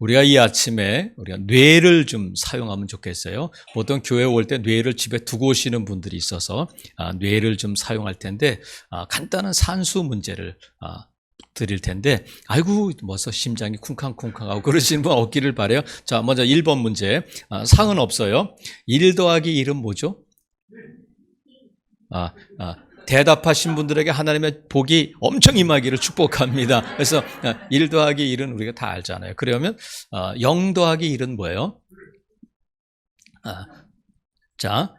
우리가 이 아침에 우리가 뇌를 좀 사용하면 좋겠어요. 보통 교회 올 때 뇌를 집에 두고 오시는 분들이 있어서 뇌를 좀 사용할 텐데 간단한 산수 문제를 드릴 텐데 아이고 벌써 심장이 쿵쾅쿵쾅하고 그러시는 분 없기를 바라요. 자, 먼저 1번 문제. 상은 없어요. 1 더하기 1은 뭐죠? 대답하신 분들에게 하나님의 복이 엄청 임하기를 축복합니다. 그래서 1 더하기 1은 우리가 다 알잖아요. 그러면 0 더하기 1은 뭐예요? 자,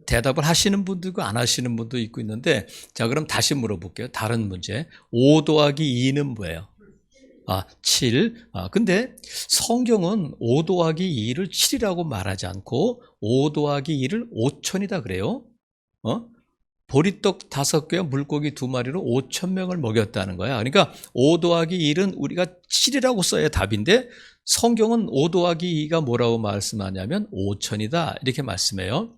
대답을 하시는 분도 있고 안 하시는 분도 있고 있는데, 자, 그럼 다시 물어볼게요. 다른 문제. 5 더하기 2는 뭐예요? 7. 근데 성경은 5 더하기 2를 7이라고 말하지 않고 5 더하기 2를 5천이다 그래요. 보리떡 5개와 물고기 2마리로 5,000명을 먹였다는 거야. 그러니까 5 더하기 1은 우리가 7이라고 써야 답인데 성경은 5 더하기 2가 뭐라고 말씀하냐면 5천이다 이렇게 말씀해요.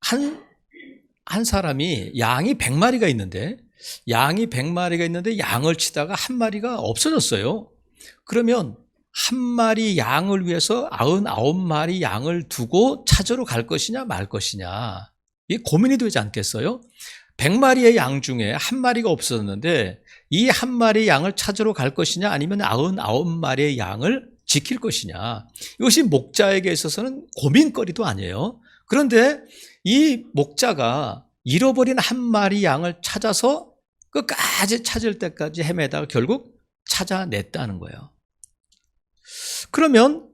한 사람이 양이 100마리가 있는데 양을 치다가 한 마리가 없어졌어요. 그러면 한 마리 양을 위해서 99마리 양을 두고 찾으러 갈 것이냐 말 것이냐, 이게 고민이 되지 않겠어요? 100마리의 양 중에 한 마리가 없었는데 이 한 마리 양을 찾으러 갈 것이냐 아니면 99마리의 양을 지킬 것이냐, 이것이 목자에게 있어서는 고민거리도 아니에요. 그런데 이 목자가 잃어버린 한 마리 양을 찾아서 끝까지 찾을 때까지 헤매다가 결국 찾아냈다는 거예요. 그러면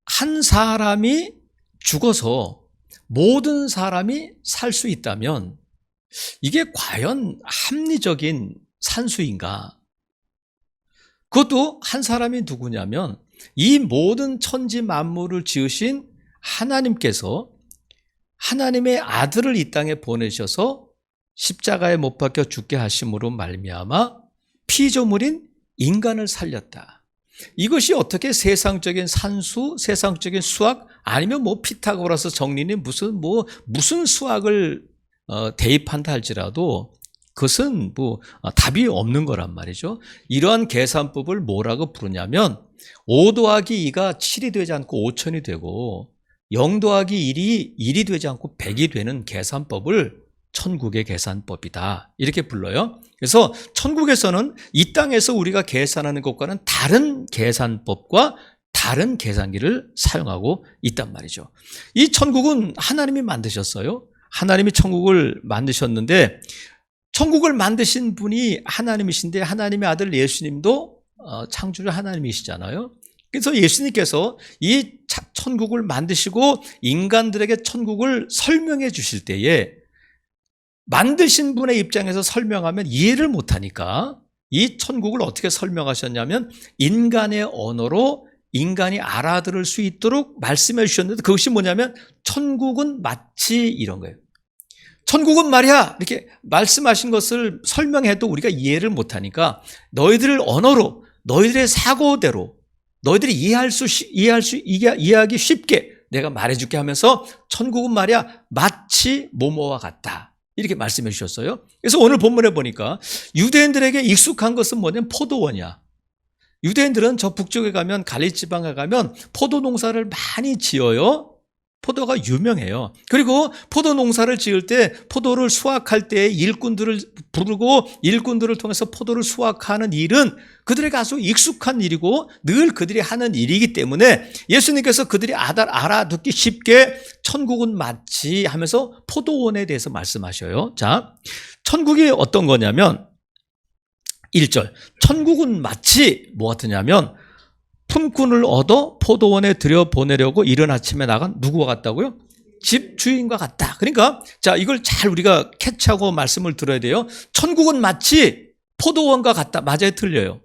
한 사람이 죽어서 모든 사람이 살 수 있다면 이게 과연 합리적인 산수인가? 그것도 한 사람이 누구냐면 이 모든 천지 만물을 지으신 하나님께서 하나님의 아들을 이 땅에 보내셔서 십자가에 못 박혀 죽게 하심으로 말미암아 피조물인 인간을 살렸다. 이것이 어떻게 세상적인 산수, 세상적인 수학, 아니면 피타고라스 정리니 무슨 수학을 대입한다 할지라도 그것은 답이 없는 거란 말이죠. 이러한 계산법을 뭐라고 부르냐면 5 더하기 2가 7이 되지 않고 5천이 되고 0 더하기 1이 되지 않고 100이 되는 계산법을 천국의 계산법이다 이렇게 불러요. 그래서 천국에서는 이 땅에서 우리가 계산하는 것과는 다른 계산법과 다른 계산기를 사용하고 있단 말이죠. 이 천국은 하나님이 만드셨어요. 하나님이 천국을 만드셨는데 천국을 만드신 분이 하나님이신데 하나님의 아들 예수님도 창조주 하나님이시잖아요. 그래서 예수님께서 이 천국을 만드시고 인간들에게 천국을 설명해 주실 때에 만드신 분의 입장에서 설명하면 이해를 못하니까 이 천국을 어떻게 설명하셨냐면 인간의 언어로 인간이 알아들을 수 있도록 말씀해 주셨는데 그것이 뭐냐면 천국은 마치 이런 거예요. 천국은 말이야 이렇게 말씀하신 것을 설명해도 우리가 이해를 못하니까 너희들 언어로 너희들의 사고대로 너희들이 이해하기 쉽게 내가 말해줄게 하면서 천국은 말이야 마치 뭐뭐와 같다 이렇게 말씀해 주셨어요. 그래서 오늘 본문에 보니까 유대인들에게 익숙한 것은 뭐냐면 포도원이야. 유대인들은 저 북쪽에 가면 갈릴리 지방에 가면 포도 농사를 많이 지어요. 포도가 유명해요. 그리고 포도 농사를 지을 때 포도를 수확할 때 일꾼들을 부르고 일꾼들을 통해서 포도를 수확하는 일은 그들에게 아주 익숙한 일이고 늘 그들이 하는 일이기 때문에 예수님께서 그들이 알아듣기 쉽게 천국은 마치 하면서 포도원에 대해서 말씀하셔요. 자, 천국이 어떤 거냐면 1절 천국은 마치 뭐 같으냐면 품꾼을 얻어 포도원에 들여보내려고 이른 아침에 나간 누구와 같다고요? 집주인과 같다. 그러니까 자, 이걸 잘 우리가 캐치하고 말씀을 들어야 돼요. 천국은 마치 포도원과 같다. 맞아요? 틀려요?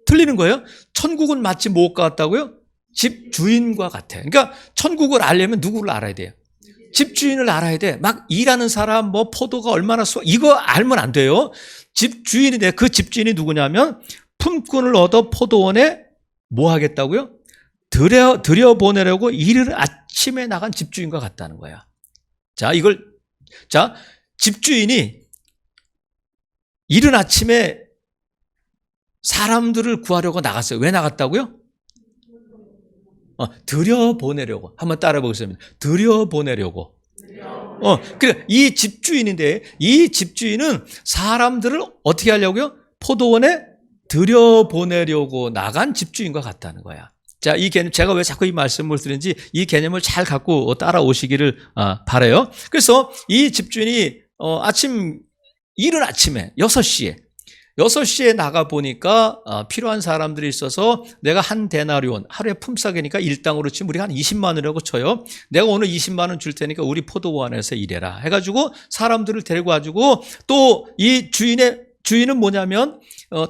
틀리는 거예요? 천국은 마치 무엇과 같다고요? 집주인과 같아. 그러니까 천국을 알려면 누구를 알아야 돼요? 집주인을 알아야 돼. 막 일하는 사람, 포도가 얼마나 이거 알면 안 돼요. 집주인인데 그 집주인이 누구냐면 품꾼을 얻어 포도원에 뭐 하겠다고요? 들여보내려고 이른 아침에 나간 집주인과 같다는 거야. 자, 집주인이 이른 아침에 사람들을 구하려고 나갔어요. 왜 나갔다고요? 들여보내려고. 한번 따라 보겠습니다. 들여보내려고. 그러니까 이 집주인인데, 이 집주인은 사람들을 어떻게 하려고요? 포도원에 들여보내려고 나간 집주인과 같다는 거야. 자, 이 개념, 제가 왜 자꾸 이 말씀을 드리는지 이 개념을 잘 갖고 따라오시기를 바라요. 그래서 이 집주인이 이른 아침에 6시에 나가보니까 필요한 사람들이 있어서 내가 한 데나리온, 하루에 품삯이니까 일당으로 치면 우리가 한 20만 원이라고 쳐요. 내가 오늘 20만 원 줄 테니까 우리 포도원에서 일해라 해가지고 사람들을 데리고 와가지고 또 이 주인은 뭐냐면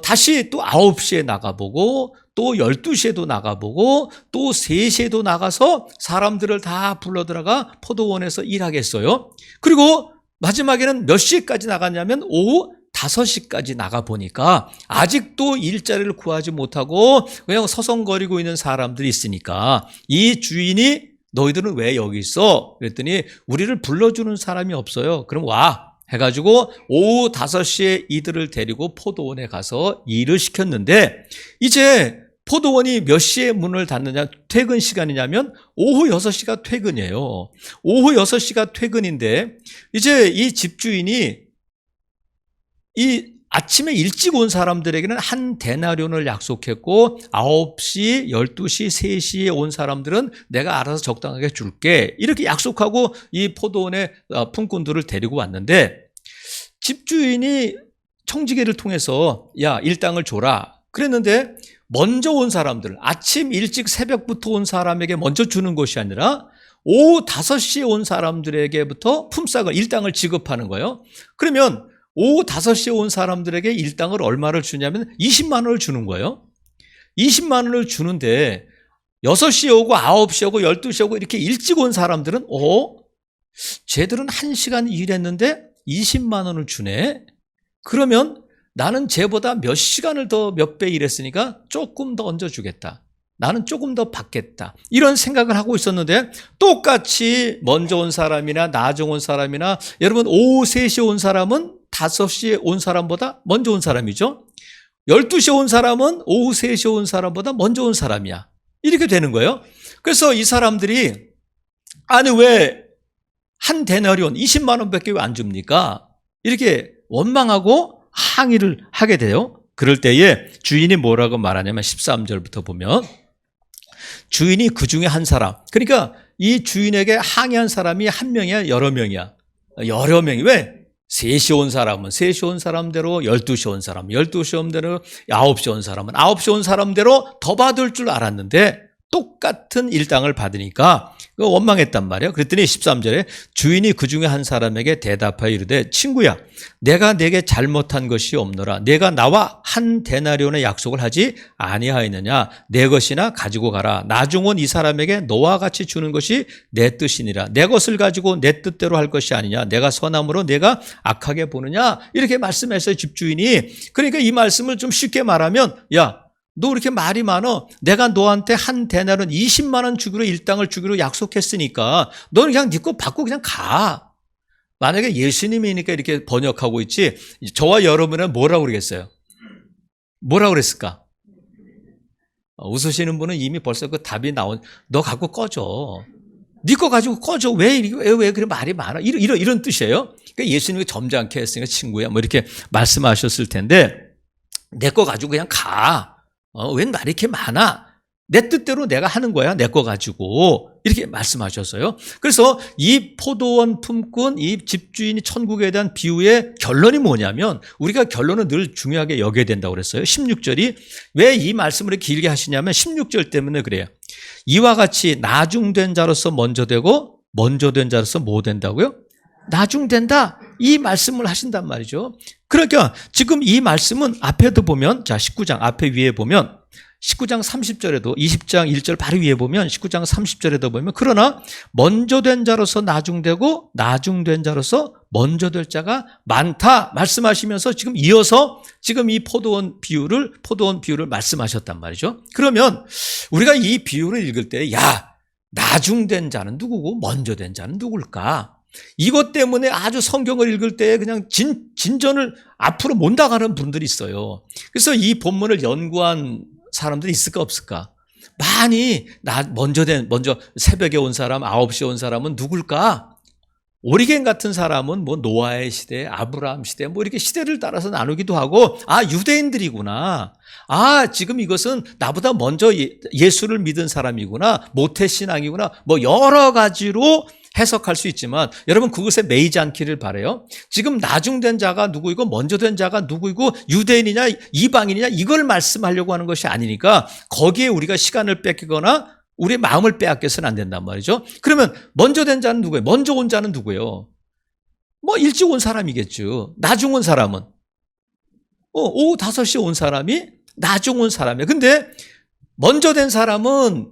다시 또 9시에 나가보고 또 12시에도 나가보고 또 3시에도 나가서 사람들을 다 불러 들어가 포도원에서 일하겠어요. 그리고 마지막에는 몇 시까지 나갔냐면 오후 5시까지 나가보니까 아직도 일자리를 구하지 못하고 그냥 서성거리고 있는 사람들이 있으니까 이 주인이 너희들은 왜 여기 있어? 그랬더니 우리를 불러주는 사람이 없어요. 그럼 와 해가지고 오후 5시에 이들을 데리고 포도원에 가서 일을 시켰는데 이제 포도원이 몇 시에 문을 닫느냐 퇴근 시간이냐면 오후 6시가 퇴근이에요. 오후 6시가 퇴근인데 이제 이 집주인이 이 아침에 일찍 온 사람들에게는 한 데나리온을 약속했고 9시, 12시, 3시에 온 사람들은 내가 알아서 적당하게 줄게 이렇게 약속하고 이 포도원의 품꾼들을 데리고 왔는데 집주인이 청지기를 통해서 야 일당을 줘라 그랬는데 먼저 온 사람들 아침 일찍 새벽부터 온 사람에게 먼저 주는 것이 아니라 오후 5시에 온 사람들에게부터 품삯을 일당을 지급하는 거예요. 그러면 오후 5시에 온 사람들에게 일당을 얼마를 주냐면 20만 원을 주는 거예요. 20만 원을 주는데 6시에 오고 9시에 오고 12시에 오고 이렇게 일찍 온 사람들은 쟤들은 1시간 일했는데 20만 원을 주네. 그러면 나는 쟤보다 몇 시간을 더 몇 배 일했으니까 조금 더 얹어주겠다. 나는 조금 더 받겠다. 이런 생각을 하고 있었는데 똑같이 먼저 온 사람이나 나중 온 사람이나 여러분 오후 3시에 온 사람은 5시에 온 사람보다 먼저 온 사람이죠. 12시에 온 사람은 오후 3시에 온 사람보다 먼저 온 사람이야. 이렇게 되는 거예요. 그래서 이 사람들이 아니 왜 한 데나리온 20만 원밖에 왜 안 줍니까? 이렇게 원망하고 항의를 하게 돼요. 그럴 때에 주인이 뭐라고 말하냐면 13절부터 보면 주인이 그 중에 한 사람 그러니까 이 주인에게 항의한 사람이 한 명이야 여러 명이야? 여러 명이 왜? 3시 온 사람은 3시 온 사람대로 12시 온 사람 12시 온 대로 9시 온 사람은 9시 온 사람대로 더 받을 줄 알았는데 똑같은 일당을 받으니까 원망했단 말이에요. 그랬더니 13절에 주인이 그 중에 한 사람에게 대답하여 이르되 친구야 내가 내게 잘못한 것이 없노라. 내가 나와 한 데나리온의 약속을 하지 아니하였느냐. 내 것이나 가지고 가라. 나중 온 이 사람에게 너와 같이 주는 것이 내 뜻이니라. 내 것을 가지고 내 뜻대로 할 것이 아니냐. 내가 선함으로 내가 악하게 보느냐. 이렇게 말씀했어요 집주인이. 그러니까 이 말씀을 좀 쉽게 말하면 야 너 이렇게 말이 많어. 내가 너한테 한 데나리온 20만 원 주기로 일당을 주기로 약속했으니까 너는 그냥 네 거 받고 그냥 가. 만약에 예수님이니까 이렇게 번역하고 있지 저와 여러분은 뭐라고 그러겠어요? 뭐라고 그랬을까? 웃으시는 분은 이미 벌써 그 답이 너 갖고 꺼져. 네 거 가지고 꺼져. 왜 그래 말이 많아? 이런 뜻이에요. 그러니까 예수님이 점잖게 했으니까 친구야 뭐 이렇게 말씀하셨을 텐데 내 거 가지고 그냥 가. 웬 말이 이렇게 많아? 내 뜻대로 내가 하는 거야. 내 거 가지고. 이렇게 말씀하셨어요. 그래서 이 포도원 품꾼, 이 집주인이 천국에 대한 비유의 결론이 뭐냐면 우리가 결론은 늘 중요하게 여겨야 된다고 그랬어요. 16절이 왜 이 말씀을 길게 하시냐면 16절 때문에 그래요. 이와 같이 나중된 자로서 먼저 되고 먼저 된 자로서 뭐 된다고요? 나중된다. 이 말씀을 하신단 말이죠. 그러니까 지금 이 말씀은 앞에도 보면 자 19장 앞에 위에 보면 19장 30절에도 20장 1절 바로 위에 보면 19장 30절에도 보면 그러나 먼저 된 자로서 나중되고 나중된 자로서 먼저 될 자가 많다 말씀하시면서 지금 이어서 지금 이 포도원 비유를 말씀하셨단 말이죠. 그러면 우리가 이 비유를 읽을 때 야 나중된 자는 누구고 먼저 된 자는 누굴까? 이것 때문에 아주 성경을 읽을 때 그냥 진전을 앞으로 못 나가는 분들이 있어요. 그래서 이 본문을 연구한 사람들이 있을까 없을까? 많이 먼저 새벽에 온 사람, 9시에 온 사람은 누굴까? 오리겐 같은 사람은 뭐 노아의 시대, 아브라함 시대, 뭐 이렇게 시대를 따라서 나누기도 하고, 유대인들이구나. 지금 이것은 나보다 먼저 예수를 믿은 사람이구나. 모태신앙이구나. 뭐 여러 가지로 해석할 수 있지만 여러분 그것에 매이지 않기를 바라요. 지금 나중된 자가 누구이고 먼저 된 자가 누구이고 유대인이냐 이방인이냐 이걸 말씀하려고 하는 것이 아니니까 거기에 우리가 시간을 뺏기거나 우리의 마음을 빼앗겨서는 안 된단 말이죠. 그러면 먼저 된 자는 누구예요? 먼저 온 자는 누구예요? 뭐 일찍 온 사람이겠죠. 나중 온 사람은 오후 5시에 온 사람이 나중 온 사람이에요. 근데 먼저 된 사람은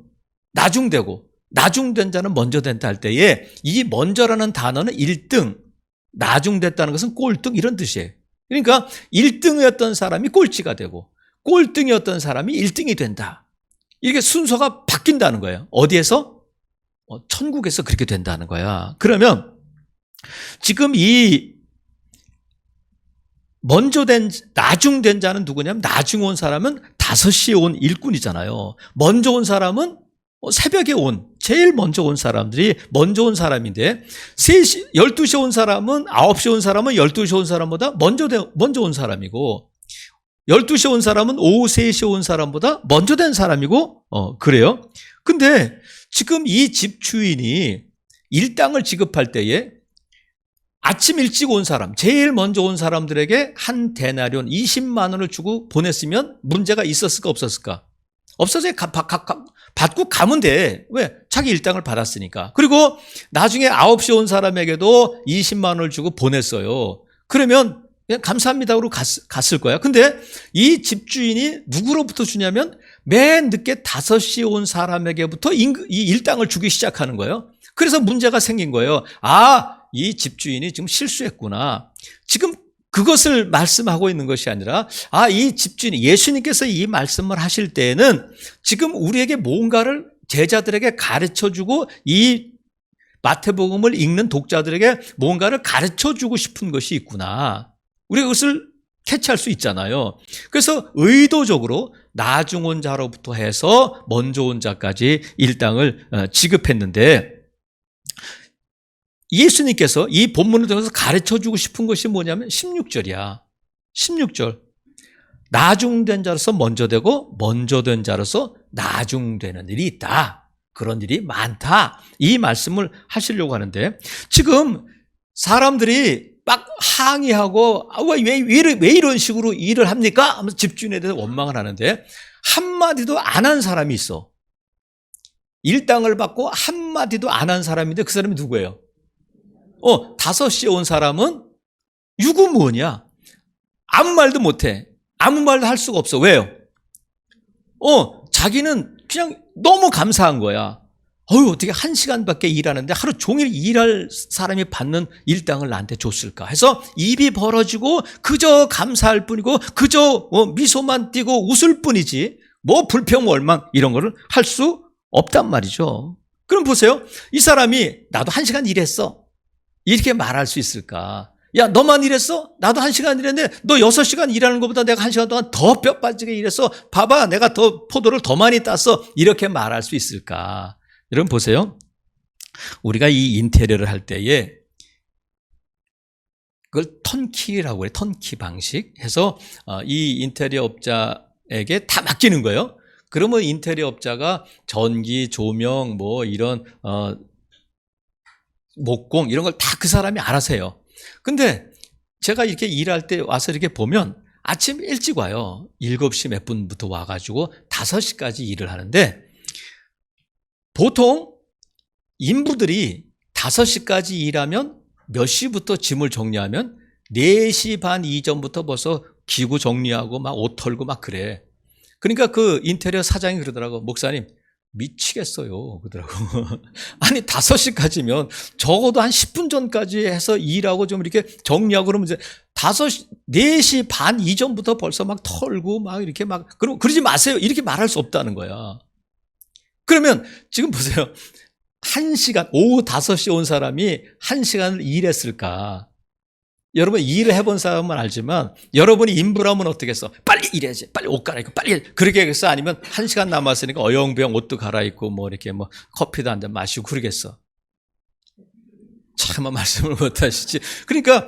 나중되고 나중된 자는 먼저 된다 할 때에 이 먼저라는 단어는 1등, 나중됐다는 것은 꼴등 이런 뜻이에요. 그러니까 1등이었던 사람이 꼴찌가 되고 꼴등이었던 사람이 1등이 된다. 이렇게 순서가 바뀐다는 거예요. 어디에서? 천국에서 그렇게 된다는 거야. 그러면 지금 이 나중된 자는 누구냐면 나중 온 사람은 5시에 온 일꾼이잖아요. 먼저 온 사람은 새벽에 제일 먼저 온 사람들이 먼저 온 사람인데 12시에 온 사람은 9시에 온 사람은 12시에 온 사람보다 먼저 온 사람이고 12시에 온 사람은 오후 3시에 온 사람보다 먼저 된 사람이고 그래요. 근데 지금 이 집주인이 일당을 지급할 때에 아침 일찍 온 사람, 제일 먼저 온 사람들에게 한 데나리온 20만 원을 주고 보냈으면 문제가 있었을까 없었을까? 없어서 받고 가면 돼. 왜? 자기 일당을 받았으니까. 그리고 나중에 9시에 온 사람에게도 20만 원을 주고 보냈어요. 그러면 그냥 감사합니다 하고 갔을 거야. 근데 이 집주인이 누구로부터 주냐면 맨 늦게 5시에 온 사람에게부터 이 일당을 주기 시작하는 거예요. 그래서 문제가 생긴 거예요. 이 집주인이 지금 실수했구나. 지금 그것을 말씀하고 있는 것이 아니라 이 집주인이 예수님께서 이 말씀을 하실 때에는 지금 우리에게 뭔가를 제자들에게 가르쳐주고 이 마태복음을 읽는 독자들에게 뭔가를 가르쳐주고 싶은 것이 있구나. 우리가 그것을 캐치할 수 있잖아요. 그래서 의도적으로 나중 온 자로부터 해서 먼저 온 자까지 일당을 지급했는데 예수님께서 이 본문을 통해서 가르쳐주고 싶은 것이 뭐냐면 16절이야. 16절. 나중된 자로서 먼저 되고 먼저 된 자로서 나중되는 일이 있다. 그런 일이 많다. 이 말씀을 하시려고 하는데 지금 사람들이 막 항의하고 왜 이런 식으로 일을 합니까? 하면서 집주인에 대해서 원망을 하는데 한마디도 안 한 사람이 있어. 일당을 받고 한마디도 안 한 사람인데 그 사람이 누구예요? 5시에 온 사람은 유구무원이야. 아무 말도 못해. 아무 말도 할 수가 없어. 왜요? 자기는 그냥 너무 감사한 거야. 어떻게 1시간밖에 일하는데 하루 종일 일할 사람이 받는 일당을 나한테 줬을까 해서 입이 벌어지고 그저 감사할 뿐이고 그저 미소만 띠고 웃을 뿐이지 뭐 불평 월망 이런 거를 할 수 없단 말이죠. 그럼 보세요. 이 사람이 나도 1시간 일했어. 이렇게 말할 수 있을까? 야, 너만 일했어? 나도 1시간 일했는데 너 6시간 일하는 것보다 내가 1시간 동안 더 뼈 빠지게 일했어. 봐봐, 내가 더 포도를 더 많이 땄어. 이렇게 말할 수 있을까? 여러분 보세요. 우리가 이 인테리어를 할 때에 그걸 턴키라고 해요. 턴키 방식 해서 이 인테리어 업자에게 다 맡기는 거예요. 그러면 인테리어 업자가 전기, 조명, 뭐 이런 목공 이런 걸 다 그 사람이 알아서 해요. 근데 제가 이렇게 일할 때 와서 이렇게 보면 아침 일찍 와요. 7시 몇 분부터 와가지고 5시까지 일을 하는데 보통 인부들이 5시까지 일하면 몇 시부터 짐을 정리하면 4시 반 이전부터 벌써 기구 정리하고 막 옷 털고 막 그래. 그러니까 그 인테리어 사장이 그러더라고. 목사님 미치겠어요. 그러더라고. 아니 5시까지면 적어도 한 10분 전까지 해서 일하고 좀 이렇게 정리하고 그러면 이제 4시 반 이전부터 벌써 막 털고 막 이렇게 막 그러지 마세요. 이렇게 말할 수 없다는 거야. 그러면 지금 보세요. 1시간, 오후 5시에 온 사람이 1시간을 일했을까? 여러분 일을 해본 사람은 알지만 여러분이 인부라면 어떻게 했어? 빨리 일해야지. 빨리 옷 갈아입고 빨리 그렇게 하겠어? 아니면 1시간 남았으니까 어영부영 옷도 갈아입고 뭐 이렇게 뭐 커피도 한 잔 마시고 그러겠어? 차마 말씀을 못 하시지. 그러니까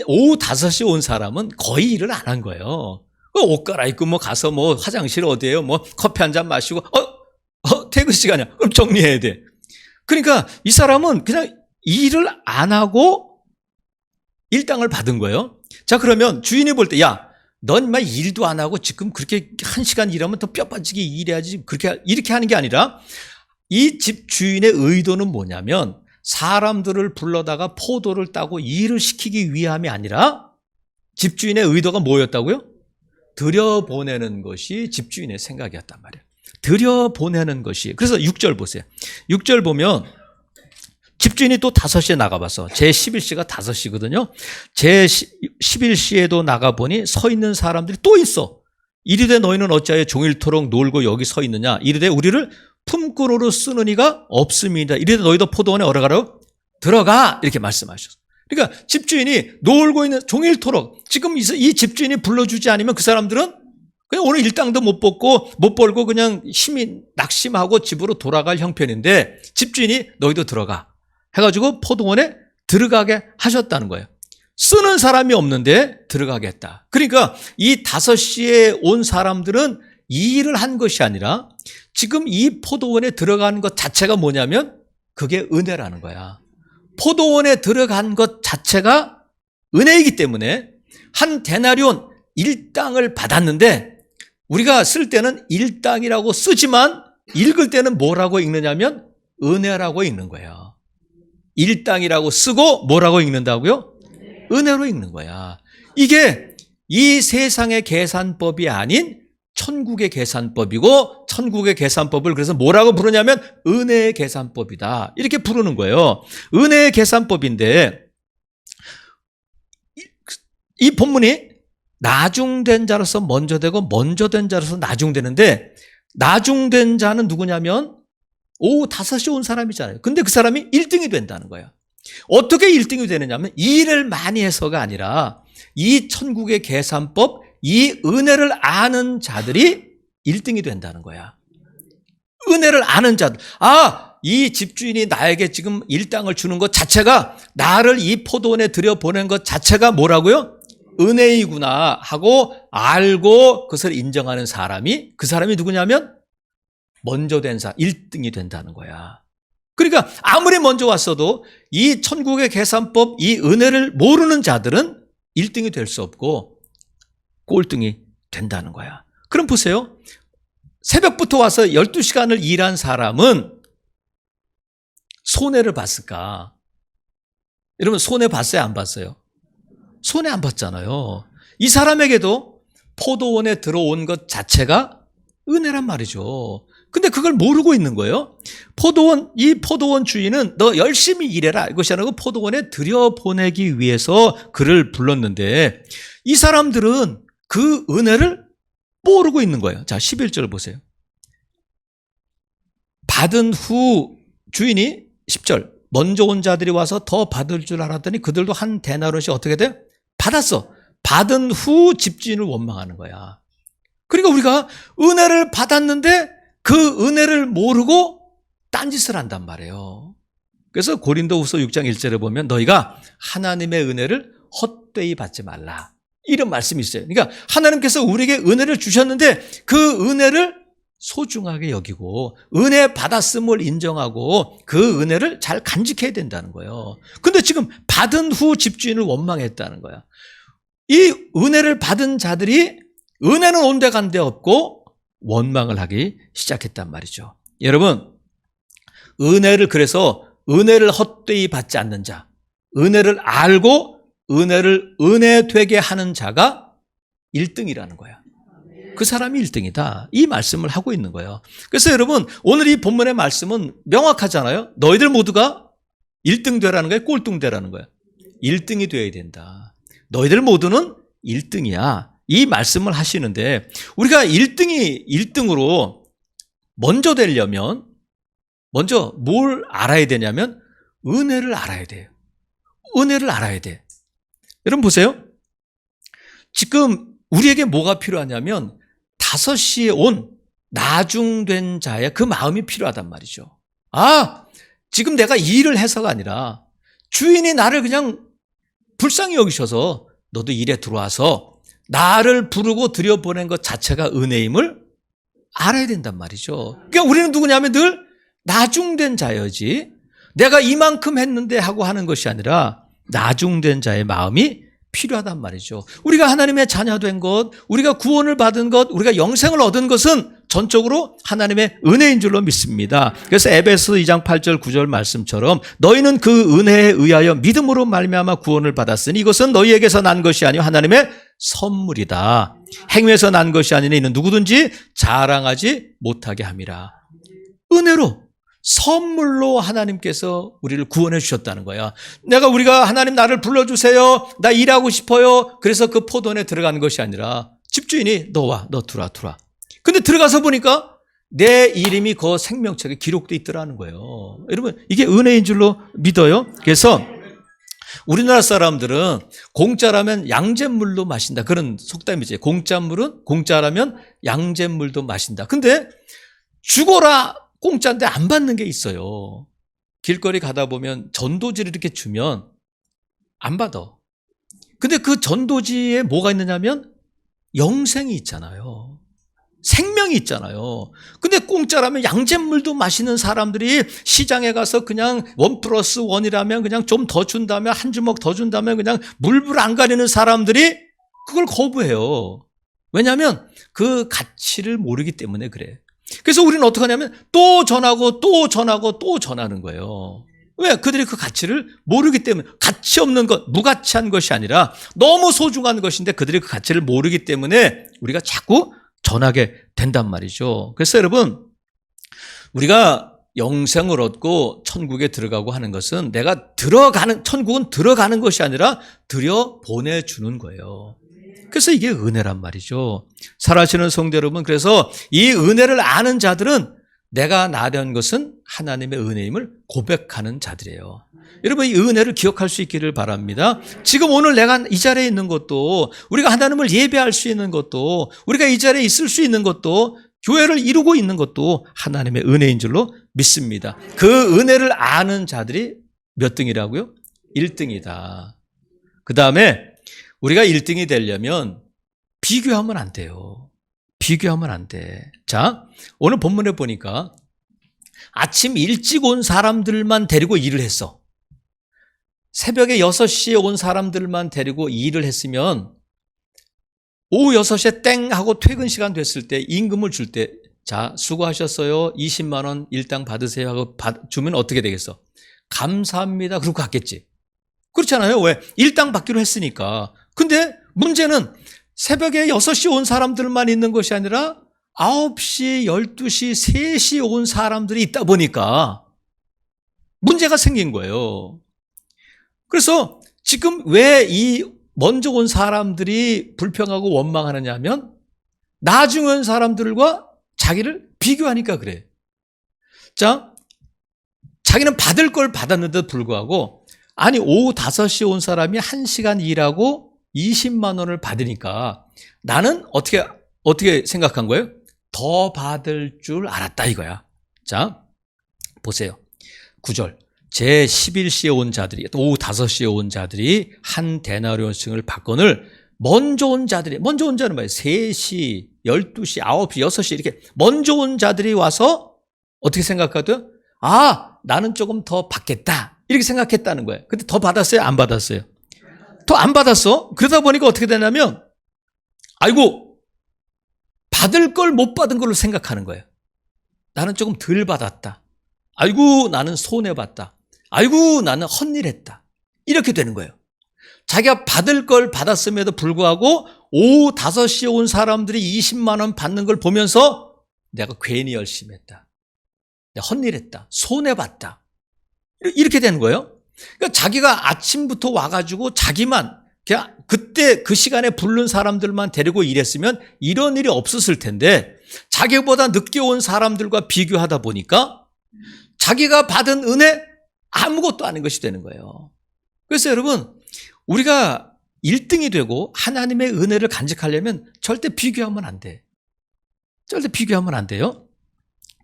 오후 5시에 온 사람은 거의 일을 안 한 거예요. 옷 갈아입고 뭐 가서 뭐 화장실 어디에요? 뭐 커피 한 잔 마시고 퇴근 시간이야. 그럼 정리해야 돼. 그러니까 이 사람은 그냥 일을 안 하고 일당을 받은 거예요. 자, 그러면 주인이 볼 때, 야, 넌 막 일도 안 하고 지금 그렇게 1시간 일하면 더 뼈 빠지게 일해야지. 이렇게 하는 게 아니라 이 집 주인의 의도는 뭐냐면 사람들을 불러다가 포도를 따고 일을 시키기 위함이 아니라 집주인의 의도가 뭐였다고요? 들여보내는 것이 집주인의 생각이었단 말이에요. 들여보내는 것이. 그래서 6절 보세요. 6절 보면 집주인이 또 5시에 나가봤어. 제 11시가 5시거든요. 제 11시에도 나가보니 서 있는 사람들이 또 있어. 이르되 너희는 어찌하여 종일토록 놀고 여기 서 있느냐. 이르되 우리를 품꾼으로 쓰는 이가 없습니다. 이르되 너희도 포도원에 어러가라고 들어가. 이렇게 말씀하셨어. 그러니까 집주인이 놀고 있는 종일토록 지금 이 집주인이 불러주지 않으면 그 사람들은 그냥 오늘 일당도 못 벌고 그냥 힘이 낙심하고 집으로 돌아갈 형편인데 집주인이 너희도 들어가 해가지고 포도원에 들어가게 하셨다는 거예요. 쓰는 사람이 없는데 들어가겠다. 그러니까 이 5시에 온 사람들은 이 일을 한 것이 아니라 지금 이 포도원에 들어가는 것 자체가 뭐냐면 그게 은혜라는 거야. 포도원에 들어간 것 자체가 은혜이기 때문에 한 데나리온 일당을 받았는데 우리가 쓸 때는 일당이라고 쓰지만 읽을 때는 뭐라고 읽느냐면 은혜라고 읽는 거예요. 일당이라고 쓰고 뭐라고 읽는다고요? 은혜로 읽는 거야. 이게 이 세상의 계산법이 아닌 천국의 계산법이고 천국의 계산법을 그래서 뭐라고 부르냐면 은혜의 계산법이다. 이렇게 부르는 거예요. 은혜의 계산법인데 이 본문이 나중된 자로서 먼저 되고 먼저 된 자로서 나중되는데 나중된 자는 누구냐면 오후 5시에 온 사람이잖아요. 근데 그 사람이 1등이 된다는 거예요. 어떻게 1등이 되느냐면 일을 많이 해서가 아니라 이 천국의 계산법, 이 은혜를 아는 자들이 1등이 된다는 거야. 은혜를 아는 자들. 이 집주인이 나에게 지금 일당을 주는 것 자체가 나를 이 포도원에 들여보낸 것 자체가 뭐라고요? 은혜이구나 하고 알고 그것을 인정하는 사람이 그 사람이 누구냐면 먼저 된 사람 1등이 된다는 거야. 그러니까 아무리 먼저 왔어도 이 천국의 계산법 이 은혜를 모르는 자들은 1등이 될 수 없고 꼴등이 된다는 거야. 그럼 보세요. 새벽부터 와서 12시간을 일한 사람은 손해를 봤을까? 여러분 손해 봤어요? 안 봤어요? 손해 안 봤잖아요. 이 사람에게도 포도원에 들어온 것 자체가 은혜란 말이죠. 근데 그걸 모르고 있는 거예요. 이 포도원 주인은 너 열심히 일해라. 이것이 아니고 포도원에 들여보내기 위해서 그를 불렀는데 이 사람들은 그 은혜를 모르고 있는 거예요. 자, 11절 보세요. 받은 후 주인이 10절 먼저 온 자들이 와서 더 받을 줄 알았더니 그들도 한 데나리온씩 어떻게 돼? 받았어. 받은 후 집주인을 원망하는 거야. 그러니까 우리가 은혜를 받았는데 그 은혜를 모르고 딴짓을 한단 말이에요. 그래서 고린도후서 6장 1절에 보면 너희가 하나님의 은혜를 헛되이 받지 말라. 이런 말씀이 있어요. 그러니까 하나님께서 우리에게 은혜를 주셨는데 그 은혜를 소중하게 여기고 은혜 받았음을 인정하고 그 은혜를 잘 간직해야 된다는 거예요. 근데 지금 받은 후 집주인을 원망했다는 거야. 이 은혜를 받은 자들이 은혜는 온데간데 없고 원망을 하기 시작했단 말이죠. 여러분, 그래서 은혜를 헛되이 받지 않는 자, 은혜를 알고 은혜를 은혜 되게 하는 자가 1등이라는 거야. 그 사람이 1등이다. 이 말씀을 하고 있는 거예요. 그래서 여러분, 오늘 이 본문의 말씀은 명확하잖아요. 너희들 모두가 1등 되라는 거야, 꼴등 되라는 거야. 1등이 되어야 된다. 너희들 모두는 1등이야. 이 말씀을 하시는데 우리가 1등으로 먼저 되려면 먼저 뭘 알아야 되냐면 은혜를 알아야 돼요. 은혜를 알아야 돼. 여러분 보세요. 지금 우리에게 뭐가 필요하냐면 5시에 온 나중된 자의 그 마음이 필요하단 말이죠. 지금 내가 이 일을 해서가 아니라 주인이 나를 그냥 불쌍히 여기셔서 너도 일에 들어와서 나를 부르고 들여보낸 것 자체가 은혜임을 알아야 된단 말이죠. 그러니까 우리는 누구냐면 늘 나중된 자여지 내가 이만큼 했는데 하고 하는 것이 아니라 나중된 자의 마음이 필요하단 말이죠. 우리가 하나님의 자녀된 것, 우리가 구원을 받은 것, 우리가 영생을 얻은 것은 전적으로 하나님의 은혜인 줄로 믿습니다. 그래서 에베소 2장 8절 9절 말씀처럼 너희는 그 은혜에 의하여 믿음으로 말미암아 구원을 받았으니 이것은 너희에게서 난 것이 아니요 하나님의 선물이다. 행위에서 난 것이 아니니 이는 누구든지 자랑하지 못하게 함이라. 은혜로 선물로 하나님께서 우리를 구원해 주셨다는 거야. 우리가 하나님 나를 불러주세요. 나 일하고 싶어요. 그래서 그 포도원에 들어가는 것이 아니라 집주인이 너 들어와. 근데 들어가서 보니까 내 이름이 그 생명책에 기록돼 있더라는 거예요. 여러분 이게 은혜인 줄로 믿어요. 그래서 우리나라 사람들은 공짜라면 양잿물도 마신다. 그런 속담이지. 공짜라면 양잿물도 마신다. 근데 죽어라 공짜인데 안 받는 게 있어요. 길거리 가다 보면 전도지를 이렇게 주면 안 받아. 근데 그 전도지에 뭐가 있느냐면 영생이 있잖아요. 생명이 있잖아요. 근데 공짜라면 양잿물도 마시는 사람들이 시장에 가서 그냥 1+1이라면 그냥 좀 더 준다면 한 주먹 더 준다면 그냥 물불 안 가리는 사람들이 그걸 거부해요. 왜냐하면 그 가치를 모르기 때문에 그래. 그래서 우리는 어떻게 하냐면 또 전하고 또 전하고 또 전하는 거예요. 왜? 그들이 그 가치를 모르기 때문에. 가치 없는 것, 무가치한 것이 아니라 너무 소중한 것인데 그들이 그 가치를 모르기 때문에 우리가 자꾸 전하게 된단 말이죠. 그래서 여러분 우리가 영생을 얻고 천국에 들어가고 하는 것은 천국은 들어가는 것이 아니라 들여보내주는 거예요. 그래서 이게 은혜란 말이죠. 살아시는 성도 여러분, 그래서 이 은혜를 아는 자들은 내가 나된 것은 하나님의 은혜임을 고백하는 자들이에요. 여러분 이 은혜를 기억할 수 있기를 바랍니다. 지금 오늘 내가 이 자리에 있는 것도, 우리가 하나님을 예배할 수 있는 것도, 우리가 이 자리에 있을 수 있는 것도, 교회를 이루고 있는 것도 하나님의 은혜인 줄로 믿습니다. 그 은혜를 아는 자들이 몇 등이라고요? 1등이다. 그 다음에 우리가 1등이 되려면 비교하면 안 돼요. 비교하면 안 돼. 자, 오늘 본문에 보니까 아침 일찍 온 사람들만 데리고 일을 했어. 새벽에 6시에 온 사람들만 데리고 일을 했으면 오후 6시에 땡 하고 퇴근 시간 됐을 때 임금을 줄 때 자, 수고하셨어요. 20만 원 일당 받으세요 하고 주면 어떻게 되겠어? 감사합니다. 그러고 갔겠지. 그렇잖아요. 왜? 일당 받기로 했으니까. 근데 문제는 새벽에 6시 온 사람들만 있는 것이 아니라 9시, 12시, 3시 온 사람들이 있다 보니까 문제가 생긴 거예요. 그래서 지금 왜 이 먼저 온 사람들이 불평하고 원망하느냐 하면 나중에 온 사람들과 자기를 비교하니까 그래. 자, 자기는 받을 걸 받았는데도 불구하고 아니 오후 5시에 온 사람이 1시간 일하고 20만 원을 받으니까 나는 어떻게 생각한 거예요? 더 받을 줄 알았다 이거야. 자, 보세요. 9절. 제11시에 온 자들이, 오후 5시에 온 자들이 한 데나리온씩을 받거늘 먼저 온 자는 뭐예요? 3시, 12시, 9시, 6시 이렇게 먼저 온 자들이 와서 어떻게 생각하더요? 나는 조금 더 받겠다. 이렇게 생각했다는 거예요. 근데 더 받았어요? 안 받았어요? 더 안 받았어. 그러다 보니까 어떻게 되냐면 아이고 받을 걸 못 받은 걸로 생각하는 거예요. 나는 조금 덜 받았다. 아이고 나는 손해봤다. 아이고 나는 헛일했다. 이렇게 되는 거예요. 자기가 받을 걸 받았음에도 불구하고 오후 5시에 온 사람들이 20만 원 받는 걸 보면서 내가 괜히 열심히 했다. 내가 헛일했다. 손해봤다. 이렇게 되는 거예요. 그러니까 자기가 아침부터 와가지고 자기만 그냥 그때 그 시간에 부른 사람들만 데리고 일했으면 이런 일이 없었을 텐데 자기보다 늦게 온 사람들과 비교하다 보니까 자기가 받은 은혜 아무것도 아닌 것이 되는 거예요. 그래서 여러분, 우리가 1등이 되고 하나님의 은혜를 간직하려면 절대 비교하면 안 돼. 절대 비교하면 안 돼요.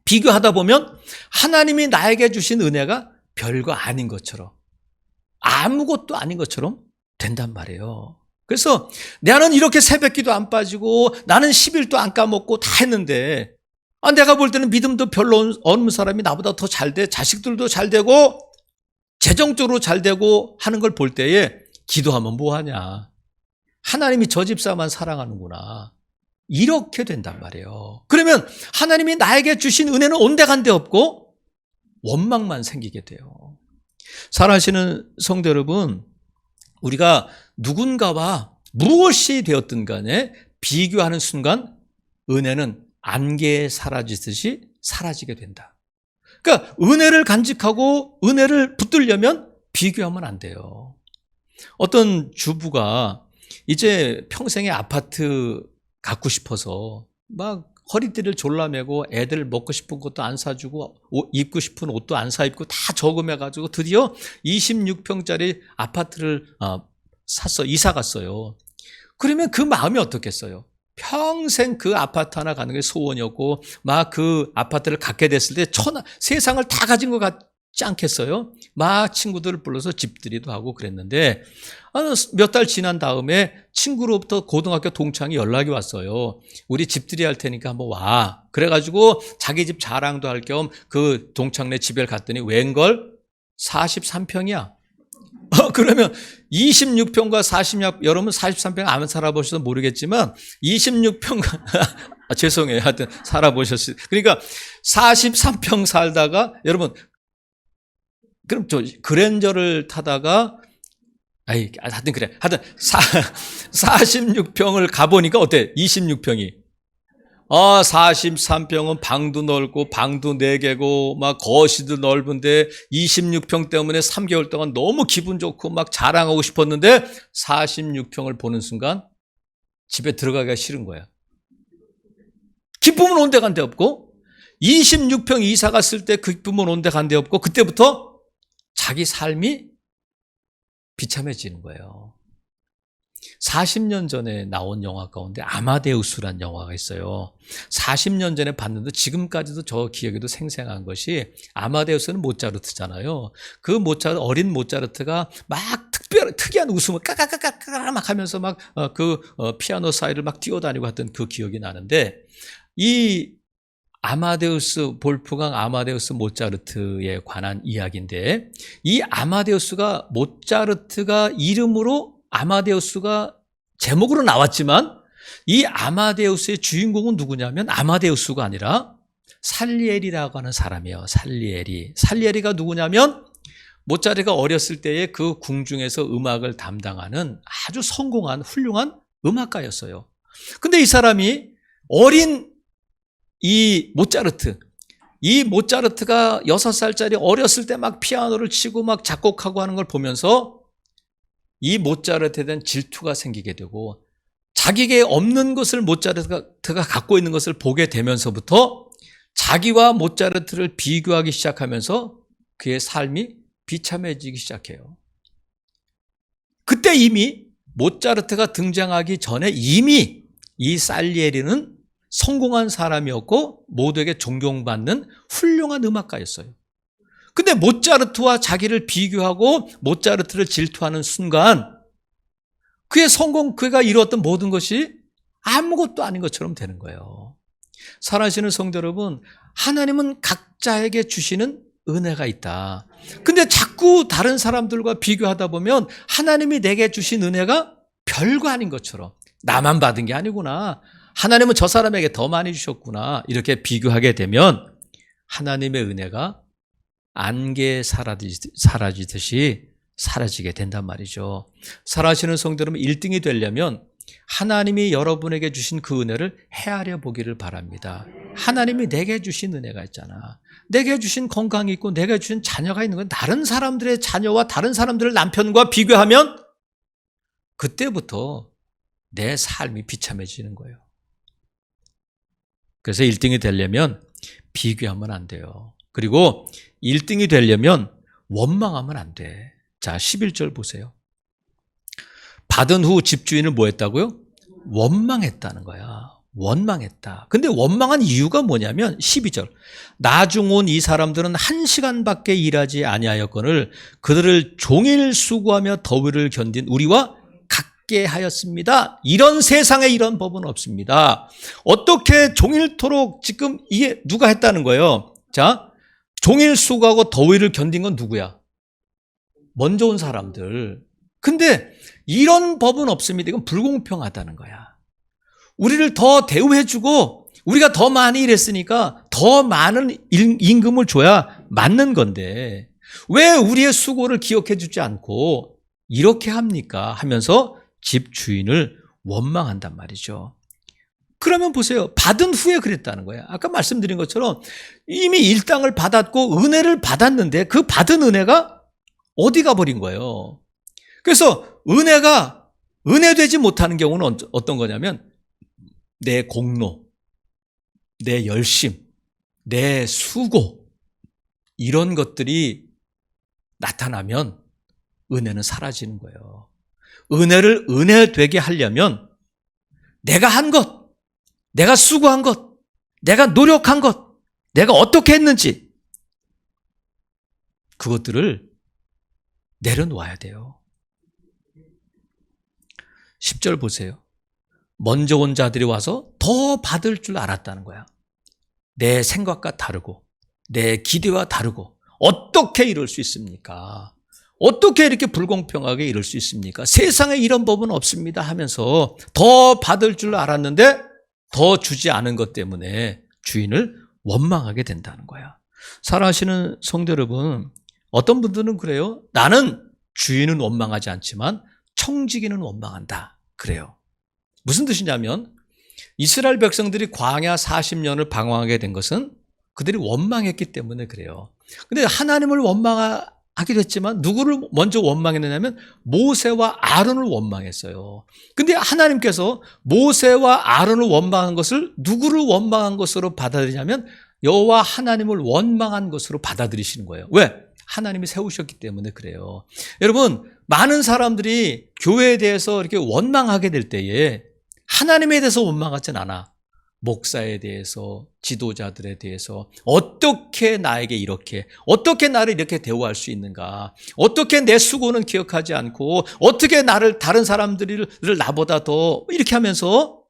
비교하다 보면 하나님이 나에게 주신 은혜가 별거 아닌 것처럼, 아무것도 아닌 것처럼 된단 말이에요. 그래서 나는 이렇게 새벽기도 안 빠지고 나는 10일도 안 까먹고 다 했는데, 내가 볼 때는 믿음도 별로 없는 사람이 나보다 더 잘 돼, 자식들도 잘 되고 재정적으로 잘 되고 하는 걸 볼 때에 기도하면 뭐하냐, 하나님이 저 집사만 사랑하는구나, 이렇게 된단 말이에요. 그러면 하나님이 나에게 주신 은혜는 온데간데 없고 원망만 생기게 돼요. 사랑하시는 성도 여러분, 우리가 누군가와 무엇이 되었든 간에 비교하는 순간 은혜는 안개에 사라지듯이 사라지게 된다. 그러니까 은혜를 간직하고 은혜를 붙들려면 비교하면 안 돼요. 어떤 주부가 이제 평생에 아파트 갖고 싶어서 막 허리띠를 졸라매고 애들 먹고 싶은 것도 안 사주고 입고 싶은 옷도 안 사입고 다 저금해가지고 드디어 26평짜리 아파트를 샀어. 이사 갔어요. 그러면 그 마음이 어떻겠어요? 평생 그 아파트 하나 가는 게 소원이었고 막 그 아파트를 갖게 됐을 때 세상을 다 가진 것 같지 않겠어요? 막 친구들을 불러서 집들이도 하고 그랬는데 몇 달 지난 다음에 친구로부터 고등학교 동창이 연락이 왔어요. 우리 집들이 할 테니까 한번 와. 그래가지고 자기 집 자랑도 할 겸 그 동창네 집에 갔더니 웬걸 43평이야. 그러면 26평과 40평, 여러분 43평 안 살아보셔서 모르겠지만 26평, 죄송해요. 하여튼 살아보셨어요. 그러니까 43평 살다가 여러분, 그럼 저 그랜저를 타다가 하여튼 그래. 하여튼 46평을 가보니까 어때? 26평이. 43평은 방도 넓고 방도 4개고 막 거실도 넓은데 26평 때문에 3개월 동안 너무 기분 좋고 막 자랑하고 싶었는데 46평을 보는 순간 집에 들어가기가 싫은 거야. 기쁨은 온데간데 없고 26평 이사 갔을 때 기쁨은 온데간데 없고 그때부터 자기 삶이 비참해지는 거예요. 40년 전에 나온 영화 가운데 아마데우스라는 영화가 있어요. 40년 전에 봤는데 지금까지도 저 기억에도 생생한 것이, 아마데우스는 모차르트잖아요. 그 어린 모차르트가 막 특이한 웃음을 까까까까까 막 하면서 막 피아노 사이를 막 뛰어다니고 했던 그 기억이 나는데, 이 아마데우스, 볼프강 아마데우스 모차르트에 관한 이야기인데, 이 아마데우스가 모차르트가 이름으로 아마데우스가 제목으로 나왔지만 이 아마데우스의 주인공은 누구냐면 아마데우스가 아니라 살리에리라고 하는 사람이에요. 살리에리가 누구냐면 모차르트가 어렸을 때에 그 궁중에서 음악을 담당하는 아주 성공한 훌륭한 음악가였어요. 근데 이 사람이 어린 이 모차르트가 6살짜리 어렸을 때 막 피아노를 치고 막 작곡하고 하는 걸 보면서 이 모차르트에 대한 질투가 생기게 되고, 자기에게 없는 것을 모차르트가 갖고 있는 것을 보게 되면서부터 자기와 모차르트를 비교하기 시작하면서 그의 삶이 비참해지기 시작해요. 그때 이미 모차르트가 등장하기 전에 이미 이 살리에리는 성공한 사람이었고 모두에게 존경받는 훌륭한 음악가였어요. 근데 모차르트와 자기를 비교하고 모차르트를 질투하는 순간 그가 이루었던 모든 것이 아무것도 아닌 것처럼 되는 거예요. 사랑하시는 성도 여러분, 하나님은 각자에게 주시는 은혜가 있다. 근데 자꾸 다른 사람들과 비교하다 보면 하나님이 내게 주신 은혜가 별거 아닌 것처럼, 나만 받은 게 아니구나, 하나님은 저 사람에게 더 많이 주셨구나, 이렇게 비교하게 되면 하나님의 은혜가 안개에 사라지듯이 사라지게 된단 말이죠. 사랑하시는 성도 여러분, 1등이 되려면 하나님이 여러분에게 주신 그 은혜를 헤아려 보기를 바랍니다. 하나님이 내게 주신 은혜가 있잖아. 내게 주신 건강이 있고 내게 주신 자녀가 있는 건 다른 사람들의 자녀와 다른 사람들의 남편과 비교하면 그때부터 내 삶이 비참해지는 거예요. 그래서 1등이 되려면 비교하면 안 돼요. 그리고 1등이 되려면 원망하면 안 돼. 자, 11절 보세요. 받은 후 집주인은 뭐 했다고요? 원망했다는 거야. 원망했다. 근데 원망한 이유가 뭐냐면 12절. 나중 온 이 사람들은 1시간밖에 일하지 아니하였거늘 그들을 종일 수고하며 더위를 견딘 우리와 같게 하였습니다. 이런 세상에 이런 법은 없습니다. 어떻게 종일토록 지금 이게 누가 했다는 거예요? 자, 종일 수고하고 더위를 견딘 건 누구야? 먼저 온 사람들. 근데 이런 법은 없습니다. 이건 불공평하다는 거야. 우리를 더 대우해주고 우리가 더 많이 일했으니까 더 많은 임금을 줘야 맞는 건데 왜 우리의 수고를 기억해 주지 않고 이렇게 합니까? 하면서 집주인을 원망한단 말이죠. 그러면 보세요. 받은 후에 그랬다는 거예요. 아까 말씀드린 것처럼 이미 일당을 받았고 은혜를 받았는데 그 받은 은혜가 어디 가버린 거예요. 그래서 은혜가 은혜되지 못하는 경우는 어떤 거냐면 내 공로, 내 열심, 내 수고 이런 것들이 나타나면 은혜는 사라지는 거예요. 은혜를 은혜되게 하려면 내가 한 것, 내가 수고한 것, 내가 노력한 것, 내가 어떻게 했는지 그것들을 내려놓아야 돼요. 10절 보세요. 먼저 온 자들이 와서 더 받을 줄 알았다는 거야. 내 생각과 다르고 내 기대와 다르고 어떻게 이럴 수 있습니까? 어떻게 이렇게 불공평하게 이럴 수 있습니까? 세상에 이런 법은 없습니다 하면서 더 받을 줄 알았는데 더 주지 않은 것 때문에 주인을 원망하게 된다는 거야. 사랑하시는 성도 여러분, 어떤 분들은 그래요. 나는 주인은 원망하지 않지만 청지기는 원망한다. 그래요. 무슨 뜻이냐면 이스라엘 백성들이 광야 40년을 방황하게 된 것은 그들이 원망했기 때문에 그래요. 근데 하나님을 원망하게 됐지만 누구를 먼저 원망했느냐면 모세와 아론을 원망했어요. 근데 하나님께서 모세와 아론을 원망한 것을 누구를 원망한 것으로 받아들이냐면 여호와 하나님을 원망한 것으로 받아들이시는 거예요. 왜? 하나님이 세우셨기 때문에 그래요. 여러분, 많은 사람들이 교회에 대해서 이렇게 원망하게 될 때에 하나님에 대해서 원망하진 않아. 목사에 대해서, 지도자들에 대해서 어떻게 나에게 이렇게, 어떻게 나를 이렇게 대우할 수 있는가, 어떻게 내 수고는 기억하지 않고 어떻게 나를 다른 사람들을 나보다 더 이렇게 하면서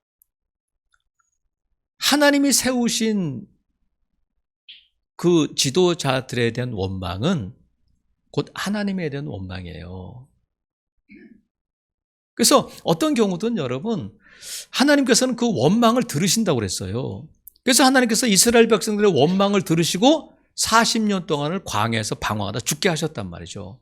하나님이 세우신 그 지도자들에 대한 원망은 곧 하나님에 대한 원망이에요. 그래서 어떤 경우든 여러분, 하나님께서는 그 원망을 들으신다고 그랬어요. 그래서 하나님께서 이스라엘 백성들의 원망을 들으시고 40년 동안을 광야에서 방황하다 죽게 하셨단 말이죠.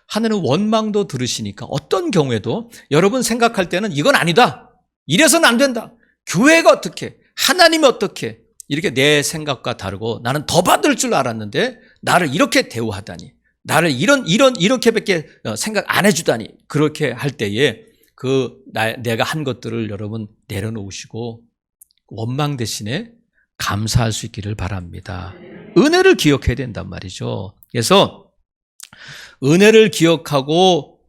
하나님은 원망도 들으시니까 어떤 경우에도 여러분 생각할 때는 이건 아니다, 이래서는 안 된다, 교회가 어떻게, 하나님이 어떻게, 이렇게 내 생각과 다르고 나는 더 받을 줄 알았는데 나를 이렇게 대우하다니, 나를 이렇게밖에 생각 안 해주다니, 그렇게 할 때에 내가 한 것들을 여러분 내려놓으시고 원망 대신에 감사할 수 있기를 바랍니다. 은혜를 기억해야 된단 말이죠. 그래서 은혜를 기억하고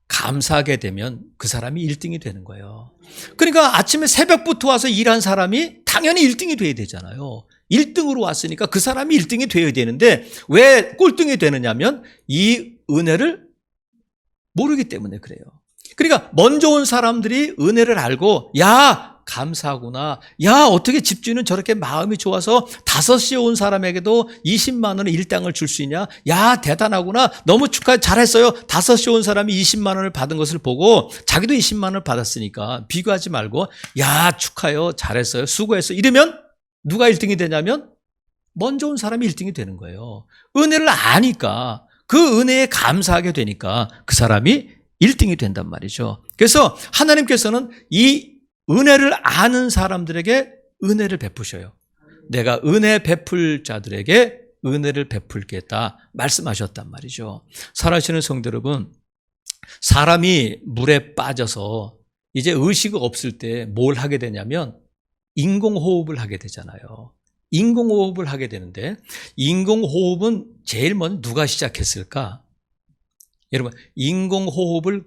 감사하게 되면 그 사람이 1등이 되는 거예요. 그러니까 아침에 새벽부터 와서 일한 사람이 당연히 1등이 돼야 되잖아요. 1등으로 왔으니까 그 사람이 1등이 돼야 되는데 왜 꼴등이 되느냐면 이 은혜를 모르기 때문에 그래요. 그러니까 먼저 온 사람들이 은혜를 알고, 야, 감사하구나, 야, 어떻게 집주인은 저렇게 마음이 좋아서 5시에 온 사람에게도 20만 원의 일당을 줄 수 있냐, 야, 대단하구나, 너무 축하해, 잘했어요. 5시에 온 사람이 20만 원을 받은 것을 보고 자기도 20만 원을 받았으니까 비교하지 말고, 야, 축하해요, 잘했어요, 수고했어요, 이러면 누가 1등이 되냐면 먼저 온 사람이 1등이 되는 거예요. 은혜를 아니까, 그 은혜에 감사하게 되니까 그 사람이 1등이 된단 말이죠. 그래서 하나님께서는 이 은혜를 아는 사람들에게 은혜를 베푸셔요. 내가 은혜 베풀 자들에게 은혜를 베풀겠다 말씀하셨단 말이죠. 사랑하시는 성도 여러분, 사람이 물에 빠져서 이제 의식이 없을 때 뭘 하게 되냐면 인공호흡을 하게 되잖아요. 인공호흡을 하게 되는데, 인공호흡은 제일 먼저 누가 시작했을까? 여러분, 인공호흡을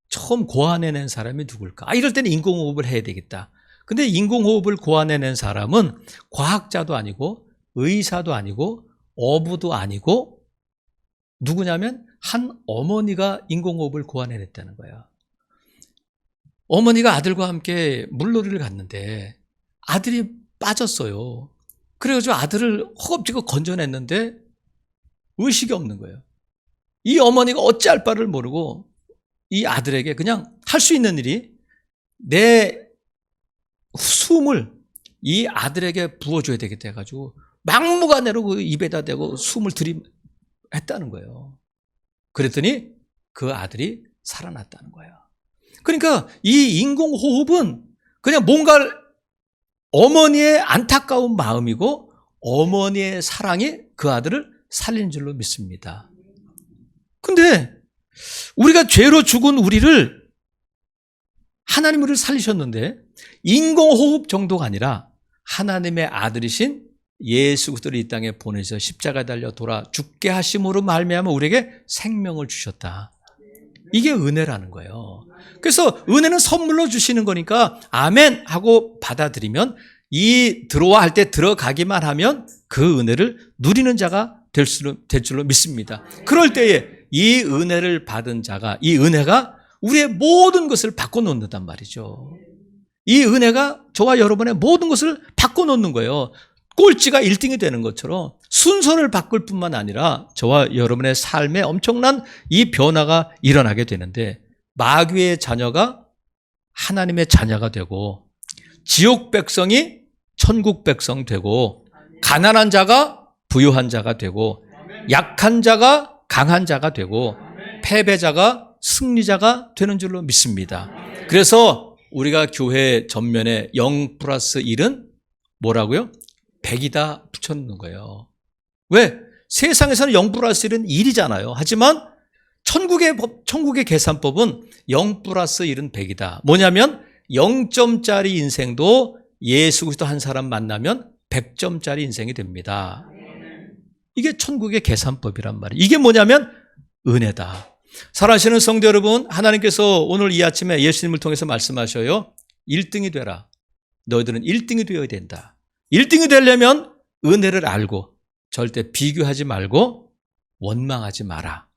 처음 고안해낸 사람이 누굴까? 이럴 때는 인공호흡을 해야 되겠다. 근데 인공호흡을 고안해낸 사람은 과학자도 아니고 의사도 아니고 어부도 아니고 누구냐면 한 어머니가 인공호흡을 고안해냈다는 거야. 어머니가 아들과 함께 물놀이를 갔는데 아들이 빠졌어요. 그래가지고 아들을 허겁지겁 건져냈는데 의식이 없는 거예요. 이 어머니가 어찌할 바를 모르고 이 아들에게 그냥 할 수 있는 일이 내 숨을 이 아들에게 부어줘야 되겠다 해가지고 막무가내로 그 입에다 대고 숨을 들이했다는 거예요. 그랬더니 그 아들이 살아났다는 거예요. 그러니까 이 인공호흡은 그냥 뭔가 어머니의 안타까운 마음이고 어머니의 사랑이 그 아들을 살린 줄로 믿습니다. 근데 우리가 죄로 죽은 우리를 하나님 우리를 살리셨는데 인공호흡 정도가 아니라 하나님의 아들이신 예수 그리스도를 이 땅에 보내셔서 십자가에 달려 돌아 죽게 하심으로 말미암아 우리에게 생명을 주셨다. 이게 은혜라는 거예요. 그래서 은혜는 선물로 주시는 거니까 아멘 하고 받아들이면 이 들어와 할 때 들어가기만 하면 그 은혜를 누리는 자가 될 줄로 믿습니다. 그럴 때에 이 은혜를 받은 자가, 이 은혜가 우리의 모든 것을 바꿔놓는단 말이죠. 이 은혜가 저와 여러분의 모든 것을 바꿔놓는 거예요. 꼴찌가 1등이 되는 것처럼 순서를 바꿀 뿐만 아니라 저와 여러분의 삶에 엄청난 이 변화가 일어나게 되는데, 마귀의 자녀가 하나님의 자녀가 되고 지옥 백성이 천국 백성 되고 가난한 자가 부유한 자가 되고 약한 자가 강한 자가 되고 패배자가 승리자가 되는 줄로 믿습니다. 그래서 우리가 교회 전면에 0+1은 뭐라고요? 100이다 붙여놓는 거예요. 왜? 세상에서는 0+1은 1이잖아요. 하지만 천국의 계산법은 0+1은 100이다. 뭐냐면 0점짜리 인생도 예수 그리스도 한 사람 만나면 100점짜리 인생이 됩니다. 이게 천국의 계산법이란 말이에요. 이게 뭐냐면 은혜다. 사랑하시는 성도 여러분, 하나님께서 오늘 이 아침에 예수님을 통해서 말씀하셔요. 1등이 되라. 너희들은 1등이 되어야 된다. 1등이 되려면 은혜를 알고 절대 비교하지 말고 원망하지 마라.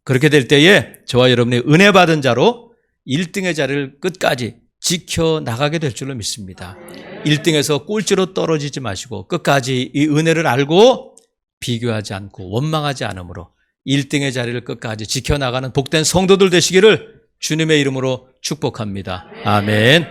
그렇게 될 때에 저와 여러분이 은혜 받은 자로 1등의 자리를 끝까지 지켜나가게 될 줄로 믿습니다. 1등에서 꼴찌로 떨어지지 마시고 끝까지 이 은혜를 알고 비교하지 않고 원망하지 않으므로 1등의 자리를 끝까지 지켜나가는 복된 성도들 되시기를 주님의 이름으로 축복합니다. 아멘.